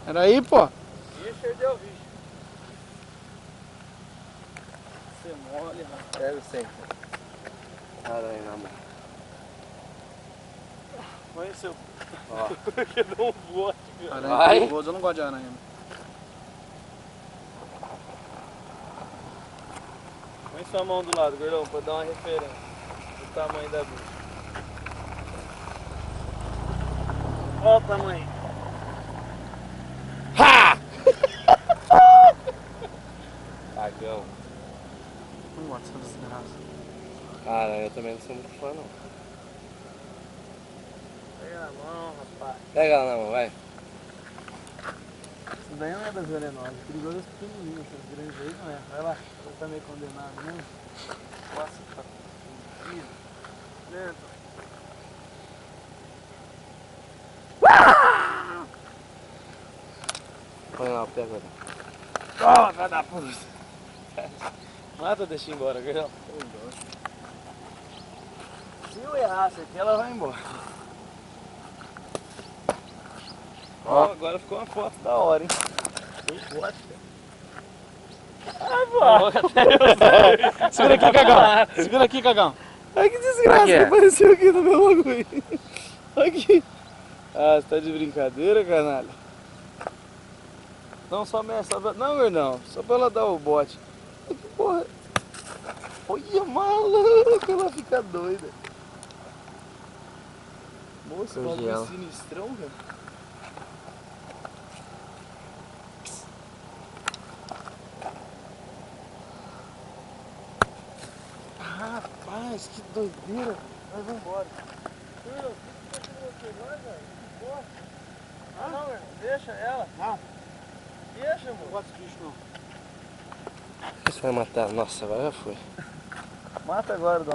Era aí, pô. Ixi, eu deu bicho. Você mole, rapaz. Pega sempre. Aranha na mão. Põe seu... Ó. Que deu um bote, cara. Aranha Vai. perigoso, eu não gosto de aranha. Põe sua mão do lado, gordão, pra dar uma referência do tamanho da bicha. Olha o tamanho. Ha! Cagão. Não gosto dessa desgraça. Cara, eu também não sou muito fã, não. Pega na mão, rapaz. Pega ela na mão, vai. Isso daí não é das venenosas. O perigoso é os pequenininhos, essas grandes aí não é. Vai lá, você tá meio condenado mesmo. Nossa, tá fudido. Lento. Põe lá, pega. Ó, vai dar puta. Mata ou deixa ir embora, gordão? Se eu errar essa aqui, ela vai embora. Ó, agora ficou uma foto da hora, hein? Eu gosto. Ai, pô. Segura aqui, cagão. Segura aqui, cagão. Ai, que desgraça Aqui é. que apareceu aqui no meu bagulho. Aqui. Ah, você tá de brincadeira, canalha? Não, só mexe, só pra... Não, gordão, só pra ela dar o bote. Ai, que porra. Olha, maluco, ela fica doida. Moça, Hoje bagulho ela. sinistrão, velho. Rapaz, que doideira. Nós vamos embora. Ah, não, velho. Deixa ela. Não. Deixa, Não mano. gosto de bicho, não. Isso vai matar. Nossa, agora já foi. Mata agora, Dom.